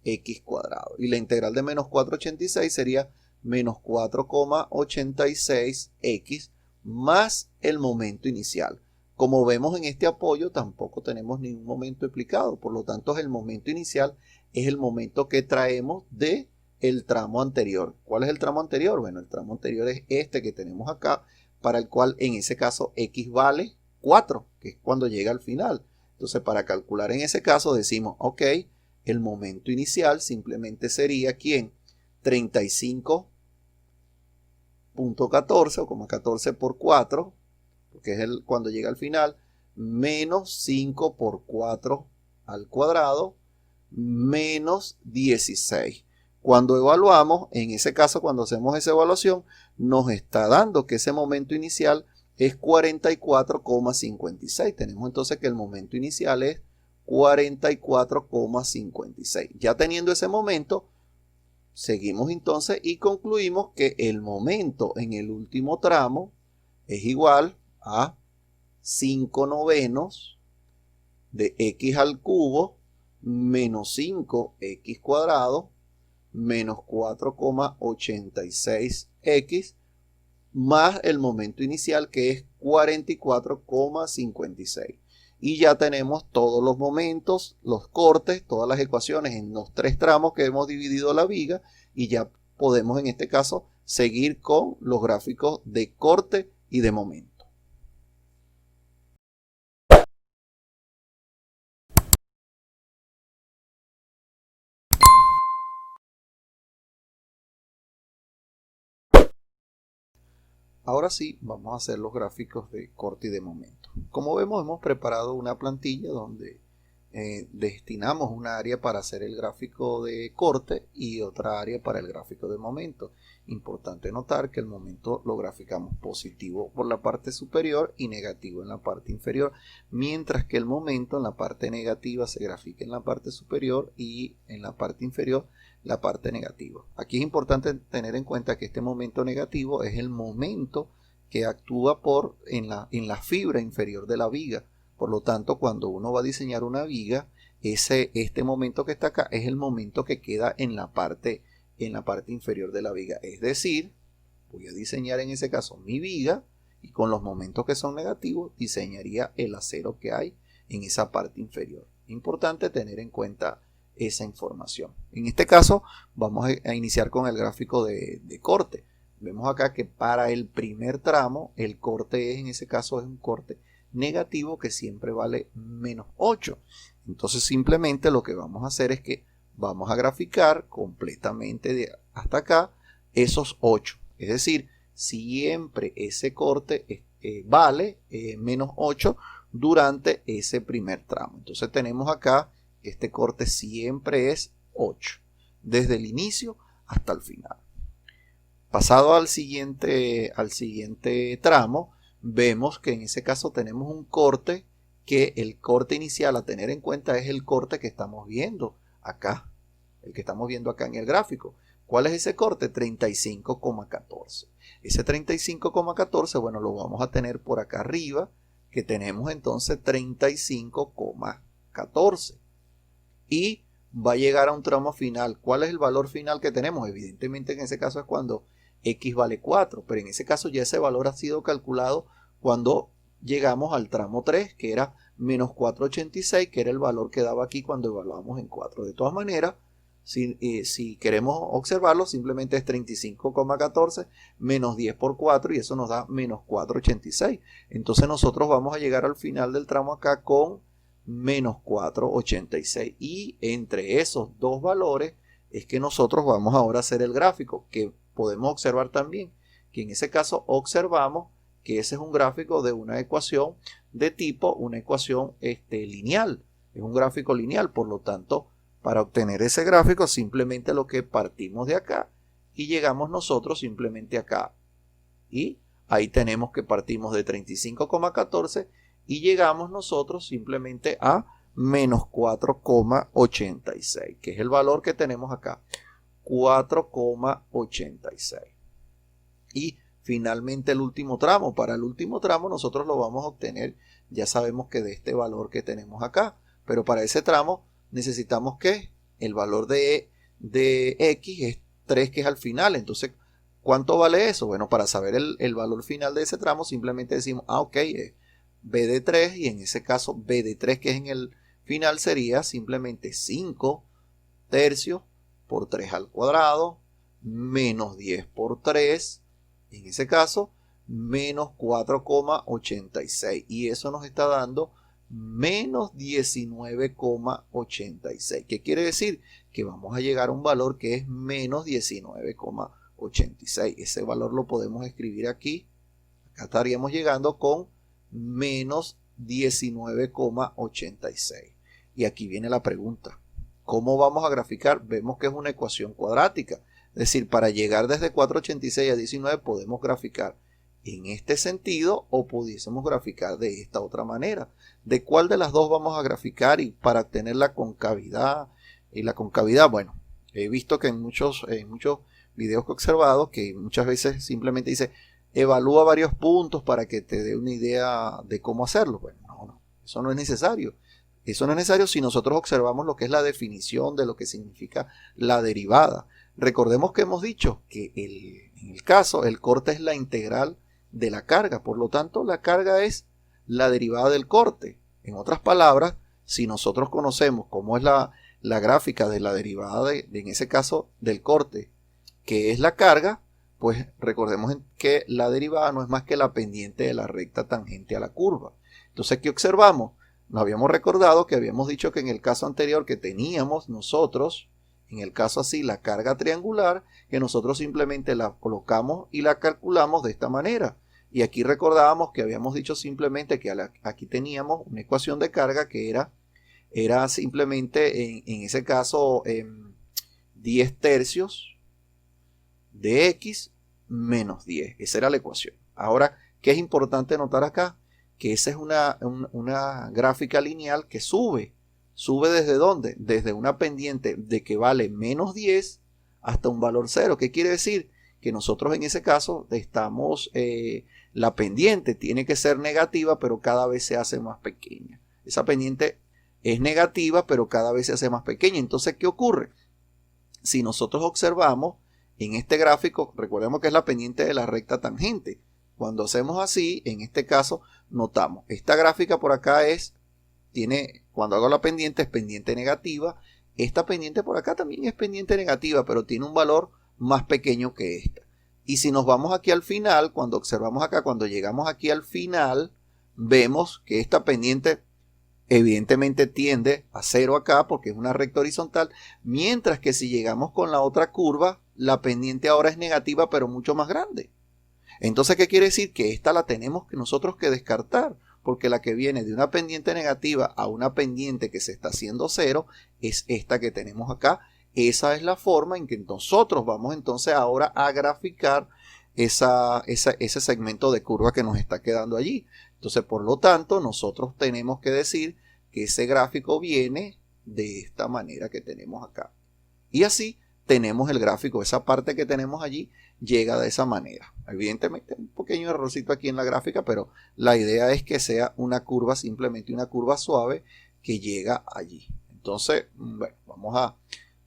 x cuadrado. Y la integral de menos 4,86 sería menos 4,86x más el momento inicial. Como vemos en este apoyo, tampoco tenemos ningún momento explicado, por lo tanto el momento inicial es el momento que traemos de el tramo anterior. ¿Cuál es el tramo anterior? Bueno, el tramo anterior es este que tenemos acá, para el cual en ese caso x vale 4, que es cuando llega al final. Entonces, para calcular en ese caso decimos, ok, el momento inicial simplemente sería, ¿quién? 35.14 o como 14 por 4, porque es cuando llega al final, menos 5 por 4 al cuadrado, menos 16. Cuando evaluamos, en ese caso, cuando hacemos esa evaluación, nos está dando que ese momento inicial es 44,56. Tenemos entonces que el momento inicial es 44,56. Ya teniendo ese momento, seguimos entonces y concluimos que el momento en el último tramo es igual a 5 novenos de x al cubo menos 5x cuadrado menos 4,86x más el momento inicial, que es 44,56. Y ya tenemos todos los momentos, los cortes, todas las ecuaciones en los 3 tramos que hemos dividido la viga, y ya podemos en este caso seguir con los gráficos de corte y de momento. Ahora sí, vamos a hacer los gráficos de corte y de momento. Como vemos, hemos preparado una plantilla donde destinamos una área para hacer el gráfico de corte y otra área para el gráfico de momento. Importante notar que el momento lo graficamos positivo por la parte superior y negativo en la parte inferior, mientras que el momento en la parte negativa se grafica en la parte superior y en la parte inferior la parte negativa. Aquí es importante tener en cuenta que este momento negativo es el momento que actúa en la fibra inferior de la viga. Por lo tanto, cuando uno va a diseñar una viga, este momento que está acá es el momento que queda en la parte inferior de la viga. Es decir, voy a diseñar en ese caso mi viga y con los momentos que son negativos diseñaría el acero que hay en esa parte inferior. Importante tener en cuenta esa información. En este caso vamos a iniciar con el gráfico de corte. Vemos acá que para el primer tramo el corte en ese caso es un corte negativo que siempre vale menos 8. Entonces simplemente lo que vamos a hacer es que vamos a graficar completamente hasta acá esos 8. Es decir, siempre ese corte vale menos 8 durante ese primer tramo. Entonces tenemos acá que este corte siempre es 8, desde el inicio hasta el final. Pasado al siguiente tramo, vemos que en ese caso tenemos un corte que el corte inicial a tener en cuenta es el corte que estamos viendo acá, el que estamos viendo acá en el gráfico. ¿Cuál es ese corte? 35,14. Ese 35,14, bueno, lo vamos a tener por acá arriba, que tenemos entonces 35,14. Y va a llegar a un tramo final. ¿Cuál es el valor final que tenemos? Evidentemente en ese caso es cuando x vale 4, pero en ese caso ya ese valor ha sido calculado cuando llegamos al tramo 3, que era menos 4,86, que era el valor que daba aquí cuando evaluamos en 4. De todas maneras, si queremos observarlo, simplemente es 35,14 menos 10 por 4 y eso nos da menos 4,86. Entonces nosotros vamos a llegar al final del tramo acá con menos 4,86. Y entre esos dos valores es que nosotros vamos ahora a hacer el gráfico, que podemos observar también que en ese caso observamos que ese es un gráfico de una ecuación de tipo, una ecuación lineal. Es un gráfico lineal, por lo tanto, para obtener ese gráfico simplemente lo que partimos de acá y llegamos nosotros simplemente acá. Y ahí tenemos que partimos de 35,14 y llegamos nosotros simplemente a menos 4,86, que es el valor que tenemos acá, 4,86. Y finalmente el último tramo. Para el último tramo nosotros lo vamos a obtener, ya sabemos que de este valor que tenemos acá, pero para ese tramo necesitamos que el valor de X es 3, que es al final. Entonces, ¿cuánto vale eso? Bueno, para saber el valor final de ese tramo simplemente decimos, ok, es B de 3, y en ese caso B de 3, que es en el final, sería simplemente 5 tercios por 3 al cuadrado menos 10 por 3, en ese caso menos 4,86, y eso nos está dando menos 19,86. ¿Qué quiere decir? Que vamos a llegar a un valor que es menos 19,86. Ese valor lo podemos escribir aquí. Acá estaríamos llegando con menos 19,86. Y aquí viene la pregunta. ¿Cómo vamos a graficar? Vemos que es una ecuación cuadrática. Es decir, para llegar desde 4,86 a 19 podemos graficar en este sentido o pudiésemos graficar de esta otra manera. ¿De cuál de las dos vamos a graficar y para obtener la concavidad? Y la concavidad, bueno, he visto que en muchos videos que he observado que muchas veces simplemente dice evalúa varios puntos para que te dé una idea de cómo hacerlo. Bueno, no, eso no es necesario. Eso no es necesario si nosotros observamos lo que es la definición de lo que significa la derivada. Recordemos que hemos dicho que en el caso el corte es la integral de la carga, por lo tanto la carga es la derivada del corte. En otras palabras, si nosotros conocemos cómo es la gráfica de la derivada en ese caso del corte, que es la carga, pues recordemos que la derivada no es más que la pendiente de la recta tangente a la curva. Entonces, ¿qué observamos? Nos habíamos recordado que habíamos dicho que en el caso anterior que teníamos nosotros, en el caso así, la carga triangular, que nosotros simplemente la colocamos y la calculamos de esta manera. Y aquí recordábamos que habíamos dicho simplemente que aquí teníamos una ecuación de carga que era simplemente en ese caso 10 tercios de X menos 10. Esa era la ecuación. Ahora, ¿qué es importante notar acá? Que esa es una gráfica lineal que sube. ¿Sube desde dónde? Desde una pendiente de que vale menos 10 hasta un valor 0. ¿Qué quiere decir? Que nosotros en ese caso estamos, la pendiente tiene que ser negativa, pero cada vez se hace más pequeña. Esa pendiente es negativa, pero cada vez se hace más pequeña. Entonces, ¿qué ocurre? Si nosotros observamos en este gráfico, recordemos que es la pendiente de la recta tangente. Cuando hacemos así, en este caso, notamos, esta gráfica por acá cuando hago la pendiente es pendiente negativa. Esta pendiente por acá también es pendiente negativa, pero tiene un valor más pequeño que esta. Y si nos vamos aquí al final, cuando observamos acá, cuando llegamos aquí al final, vemos que esta pendiente evidentemente tiende a 0 acá porque es una recta horizontal, mientras que si llegamos con la otra curva, la pendiente ahora es negativa, pero mucho más grande. Entonces, ¿qué quiere decir? Que esta la tenemos que nosotros que descartar, porque la que viene de una pendiente negativa a una pendiente que se está haciendo 0 es esta que tenemos acá. Esa es la forma en que nosotros vamos entonces ahora a graficar ese segmento de curva que nos está quedando allí. Entonces, por lo tanto, nosotros tenemos que decir que ese gráfico viene de esta manera que tenemos acá. Y así tenemos el gráfico, esa parte que tenemos allí llega de esa manera. Evidentemente un pequeño errorcito aquí en la gráfica, pero la idea es que sea una curva, simplemente una curva suave que llega allí. Entonces, bueno, vamos a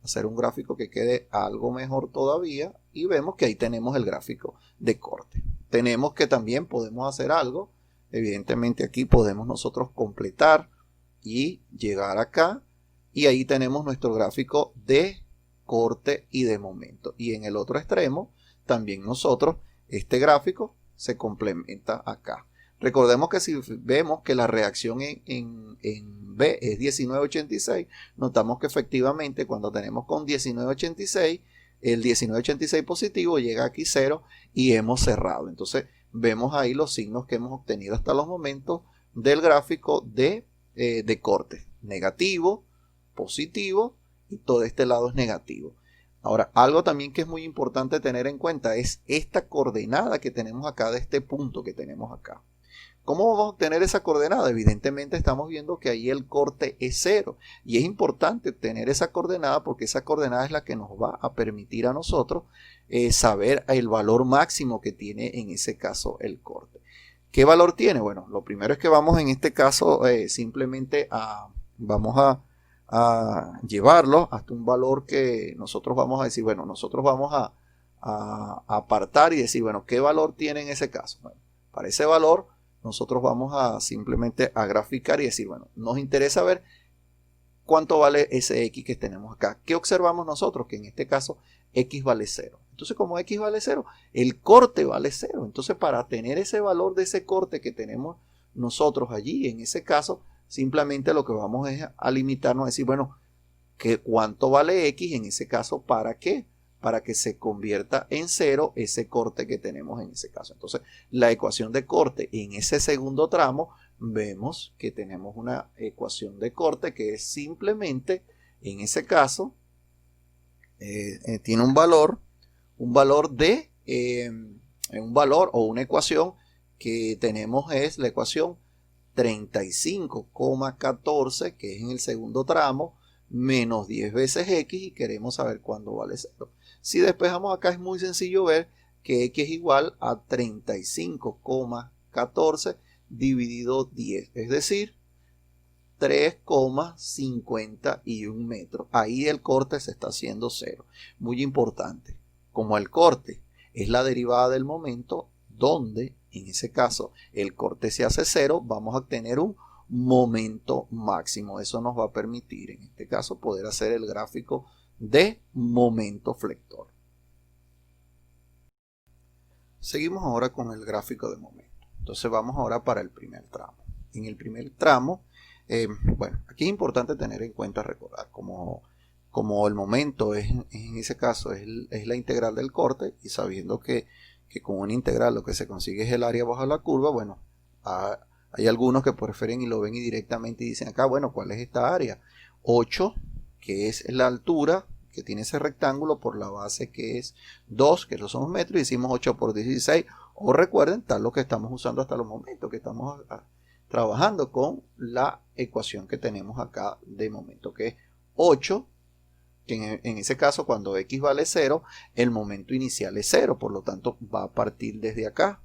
hacer un gráfico que quede algo mejor todavía y vemos que ahí tenemos el gráfico de corte. Tenemos que también podemos hacer algo evidentemente aquí podemos nosotros completar y llegar acá, y ahí tenemos nuestro gráfico de corte y de momento. Y en el otro extremo también nosotros, este gráfico se complementa acá. Recordemos que si vemos que la reacción en B es 1986, notamos que efectivamente cuando tenemos con 1986, el 1986 positivo llega aquí 0 y hemos cerrado. Entonces vemos ahí los signos que hemos obtenido hasta los momentos del gráfico de corte. Negativo, positivo, y todo este lado es negativo. Ahora, algo también que es muy importante tener en cuenta es esta coordenada que tenemos acá, de este punto que tenemos acá. ¿Cómo vamos a obtener esa coordenada? Evidentemente estamos viendo que ahí el corte es 0, y es importante tener esa coordenada porque esa coordenada es la que nos va a permitir a nosotros saber el valor máximo que tiene en ese caso el corte. ¿Qué valor tiene? Bueno, lo primero es que vamos en este caso simplemente vamos a llevarlo hasta un valor que nosotros vamos a decir, bueno, nosotros vamos a apartar y decir, bueno, ¿qué valor tiene en ese caso? Bueno, para ese valor nosotros vamos a simplemente a graficar y decir, bueno, nos interesa ver cuánto vale ese X que tenemos acá. ¿Qué observamos nosotros? Que en este caso X vale 0. Entonces, como X vale 0, el corte vale 0. Entonces, para tener ese valor de ese corte que tenemos nosotros allí, en ese caso, simplemente lo que vamos es a limitarnos a decir, bueno, ¿cuánto vale X en ese caso? ¿Para qué? Para que se convierta en 0 ese corte que tenemos en ese caso. Entonces, la ecuación de corte en ese segundo tramo, vemos que tenemos una ecuación de corte que es simplemente, en ese caso, tiene un valor o una ecuación que tenemos, es la ecuación 35,14, que es en el segundo tramo, menos 10 veces X, y queremos saber cuándo vale 0. Si despejamos acá es muy sencillo ver que X es igual a 35,14 dividido 10, es decir, 3,51 metros. Ahí el corte se está haciendo 0. Muy importante, como el corte es la derivada del momento, donde en ese caso el corte se hace 0, vamos a obtener un momento máximo. Eso nos va a permitir en este caso poder hacer el gráfico de momento flector. Seguimos ahora con el gráfico de momento. Entonces vamos ahora para el primer tramo. En el primer tramo, bueno, aquí es importante tener en cuenta, recordar, como el momento en ese caso es la integral del corte, y sabiendo que con una integral lo que se consigue es el área bajo la curva, bueno, hay algunos que prefieren y lo ven y directamente y dicen acá, bueno, ¿cuál es esta área? 8, que es la altura que tiene ese rectángulo, por la base que es 2, que esos son los metros, y hicimos 8 por 16, o recuerden, tal lo que estamos usando hasta los momentos, que estamos trabajando con la ecuación que tenemos acá de momento, que es 8, que en ese caso cuando X vale 0, el momento inicial es 0, por lo tanto va a partir desde acá.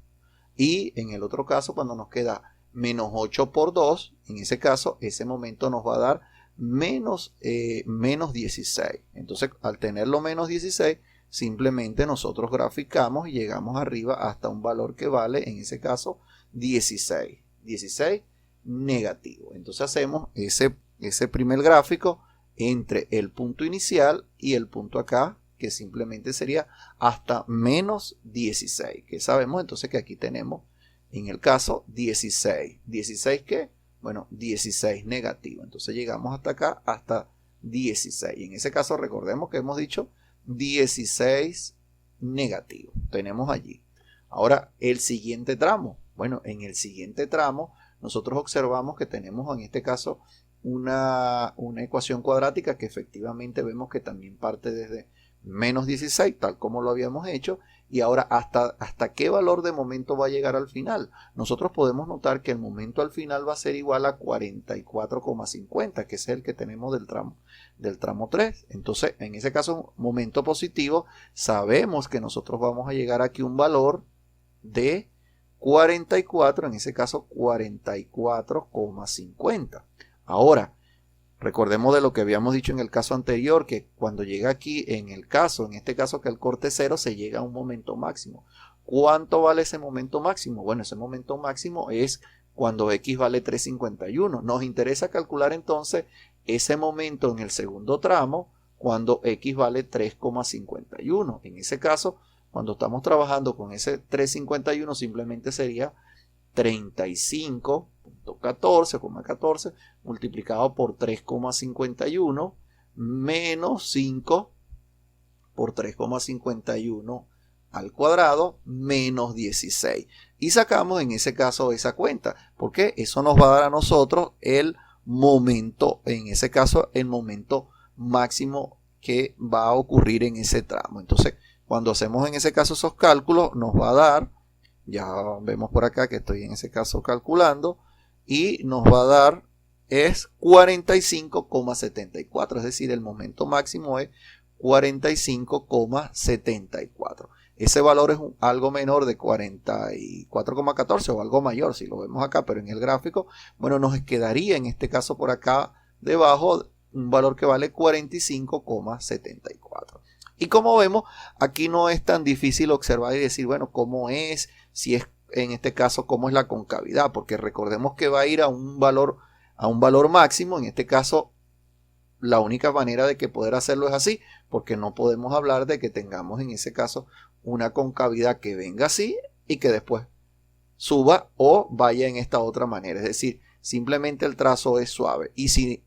Y en el otro caso, cuando nos queda menos 8 por 2, en ese caso ese momento nos va a dar menos 16. Entonces, al tenerlo menos 16, simplemente nosotros graficamos y llegamos arriba hasta un valor que vale, en ese caso, 16. 16 negativo. Entonces hacemos ese primer gráfico entre el punto inicial y el punto acá, que simplemente sería hasta menos 16, que sabemos entonces que aquí tenemos en el caso 16. ¿16 qué? Bueno, 16 negativo. Entonces llegamos hasta acá, hasta 16. Y en ese caso recordemos que hemos dicho 16 negativo. Tenemos allí. Ahora, el siguiente tramo. Bueno, en el siguiente tramo nosotros observamos que tenemos en este caso una ecuación cuadrática que efectivamente vemos que también parte desde menos 16, tal como lo habíamos hecho, y ahora hasta qué valor de momento va a llegar al final. Nosotros podemos notar que el momento al final va a ser igual a 44,50, que es el que tenemos del tramo 3. Entonces, en ese caso, momento positivo, sabemos que nosotros vamos a llegar aquí a un valor de 44, en ese caso 44,50. Ahora, recordemos de lo que habíamos dicho en el caso anterior, que cuando llega aquí, en este caso que el corte 0, se llega a un momento máximo. ¿Cuánto vale ese momento máximo? Bueno, ese momento máximo es cuando X vale 3,51. Nos interesa calcular entonces ese momento en el segundo tramo cuando X vale 3,51. En ese caso, cuando estamos trabajando con ese 3,51, simplemente sería 35.14 multiplicado por 3,51 menos 5 por 3,51 al cuadrado menos 16. Y sacamos en ese caso esa cuenta, porque eso nos va a dar a nosotros el momento, en ese caso el momento máximo que va a ocurrir en ese tramo. Entonces, cuando hacemos en ese caso esos cálculos, nos va a dar, ya vemos por acá que estoy en ese caso calculando, y nos va a dar es 45,74, es decir, el momento máximo es 45,74. Ese valor es algo menor de 44,14 o algo mayor si lo vemos acá, pero en el gráfico, bueno, nos quedaría en este caso por acá debajo un valor que vale 45,74. Y como vemos, aquí no es tan difícil observar y decir, bueno, cómo es, si es en este caso, cómo es la concavidad, porque recordemos que va a ir a un valor máximo. En este caso, la única manera de que poder hacerlo es así, porque no podemos hablar de que tengamos en ese caso una concavidad que venga así y que después suba o vaya en esta otra manera. Es decir, simplemente el trazo es suave. Y si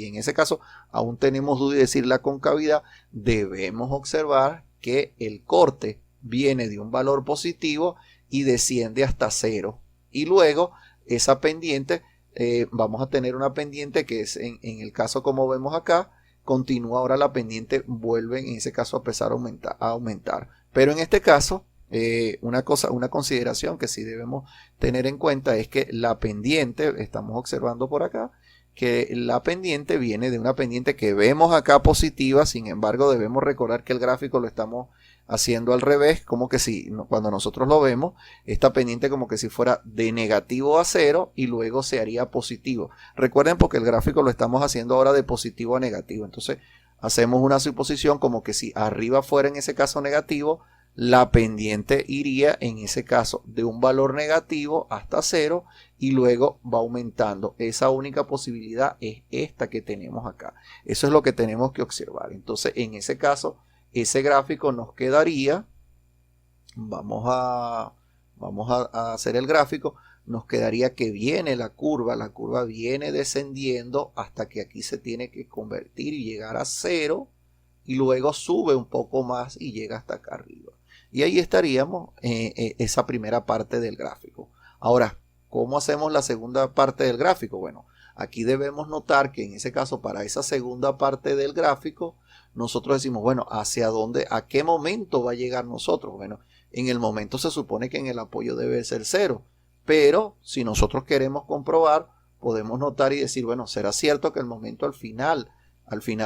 en ese caso aún tenemos duda de decir la concavidad, debemos observar que el corte viene de un valor positivo y desciende hasta 0. Y luego esa pendiente, vamos a tener una pendiente que es en el caso como vemos acá, continúa ahora la pendiente, vuelve en ese caso a empezar a aumentar. Pero en este caso, una consideración que sí debemos tener en cuenta es que la pendiente, estamos observando por acá, que la pendiente viene de una pendiente que vemos acá positiva. Sin embargo, debemos recordar que el gráfico lo estamos haciendo al revés, como que si cuando nosotros lo vemos, esta pendiente como que si fuera de negativo a 0 y luego se haría positivo. Recuerden, porque el gráfico lo estamos haciendo ahora de positivo a negativo. Entonces hacemos una suposición como que si arriba fuera en ese caso negativo, la pendiente iría en ese caso de un valor negativo hasta 0 y luego va aumentando. Esa única posibilidad es esta que tenemos acá. Eso es lo que tenemos que observar. Entonces, en ese caso, ese gráfico nos quedaría, vamos a hacer el gráfico, nos quedaría que viene la curva viene descendiendo hasta que aquí se tiene que convertir y llegar a 0 y luego sube un poco más y llega hasta acá arriba. Y ahí estaríamos esa primera parte del gráfico. Ahora, ¿cómo hacemos la segunda parte del gráfico? Bueno, aquí debemos notar que en ese caso, para esa segunda parte del gráfico, nosotros decimos, bueno, ¿hacia dónde, a qué momento va a llegar nosotros? Bueno, en el momento se supone que en el apoyo debe ser 0. Pero si nosotros queremos comprobar, podemos notar y decir, bueno, ¿será cierto que el momento al final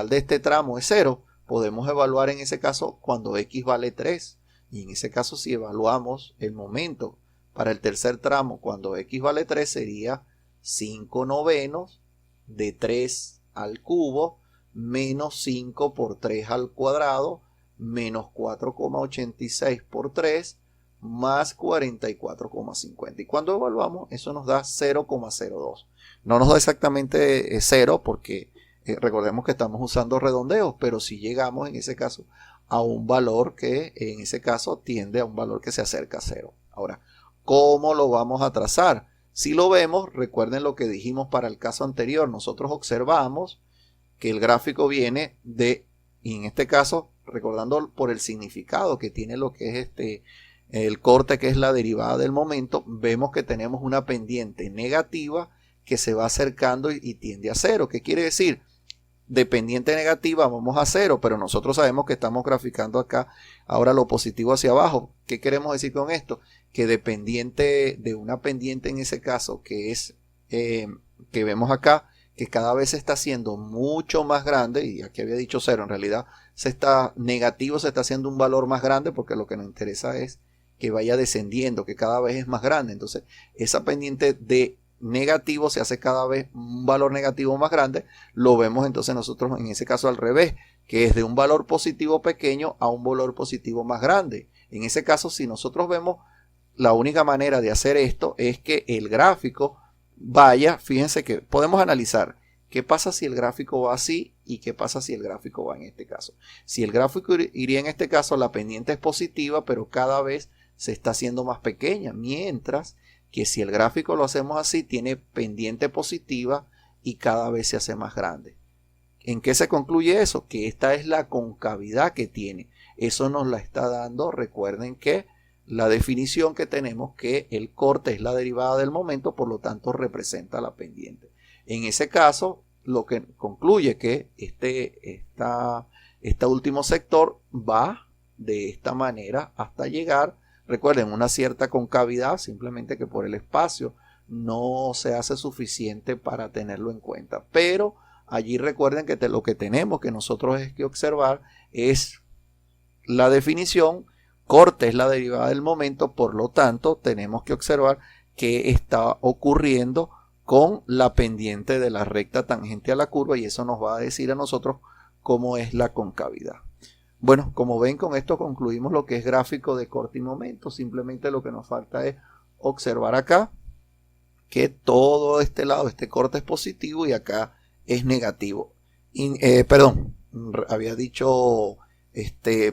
de este tramo es 0? Podemos evaluar en ese caso cuando X vale 3. Y en ese caso, si evaluamos el momento para el tercer tramo cuando X vale 3, sería 5 novenos de 3 al cubo menos 5 por 3 al cuadrado menos 4,86 por 3 más 44,50. Y cuando evaluamos, eso nos da 0,02. No nos da exactamente 0 porque recordemos que estamos usando redondeos, pero si llegamos en ese caso a un valor que en ese caso tiende a un valor que se acerca a 0. Ahora, ¿cómo lo vamos a trazar? Si lo vemos, recuerden lo que dijimos para el caso anterior. Nosotros observamos que el gráfico viene de, y en este caso, recordando por el significado que tiene lo que es el corte, que es la derivada del momento, vemos que tenemos una pendiente negativa que se va acercando y tiende a 0. ¿Qué quiere decir? De pendiente negativa vamos a 0, pero nosotros sabemos que estamos graficando acá ahora lo positivo hacia abajo. ¿Qué queremos decir con esto? Que dependiente de una pendiente en ese caso que es que vemos acá, que cada vez se está haciendo mucho más grande, y aquí había dicho 0, en realidad se está haciendo un valor más grande, porque lo que nos interesa es que vaya descendiendo, que cada vez es más grande. Entonces esa pendiente de negativo se hace cada vez un valor negativo más grande. Lo vemos entonces nosotros en ese caso al revés, que es de un valor positivo pequeño a un valor positivo más grande. En ese caso, si nosotros vemos, la única manera de hacer esto es que el gráfico vaya, fíjense que podemos analizar qué pasa si el gráfico va así y qué pasa si el gráfico va en este caso. Si el gráfico iría en este caso, la pendiente es positiva, pero cada vez se está haciendo más pequeña, mientras que si el gráfico lo hacemos así, tiene pendiente positiva y cada vez se hace más grande. ¿En qué se concluye eso? Que esta es la concavidad que tiene. Eso nos la está dando, recuerden que la definición que tenemos, que el corte es la derivada del momento, por lo tanto representa la pendiente. En ese caso, lo que concluye que este último sector va de esta manera hasta llegar, recuerden, una cierta concavidad, simplemente que por el espacio no se hace suficiente para tenerlo en cuenta. Pero allí recuerden que lo que tenemos que nosotros es que observar es la definición. Corte es la derivada del momento, por lo tanto tenemos que observar qué está ocurriendo con la pendiente de la recta tangente a la curva, y eso nos va a decir a nosotros cómo es la concavidad. Bueno, como ven, con esto concluimos lo que es gráfico de corte y momento. Simplemente lo que nos falta es observar acá que todo este lado, este corte es positivo y acá es negativo. Perdón, había dicho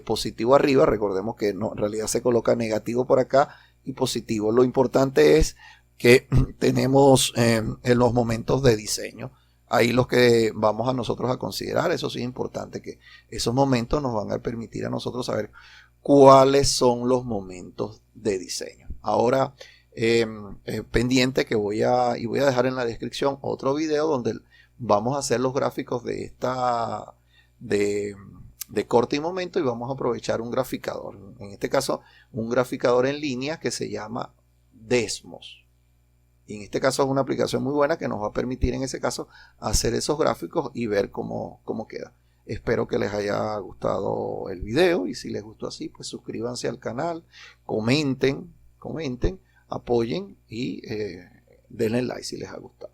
positivo arriba. Recordemos que no, en realidad se coloca negativo por acá y positivo. Lo importante es que tenemos en los momentos de diseño, ahí los que vamos a nosotros a considerar. Eso sí es importante, que esos momentos nos van a permitir a nosotros saber cuáles son los momentos de diseño. Ahora, pendiente que voy a dejar en la descripción otro video donde vamos a hacer los gráficos de corte y momento, y vamos a aprovechar un graficador, en este caso un graficador en línea que se llama Desmos. Y en este caso es una aplicación muy buena que nos va a permitir en ese caso hacer esos gráficos y ver cómo queda. Espero que les haya gustado el video, y si les gustó así, pues suscríbanse al canal, comenten, apoyen y denle like si les ha gustado.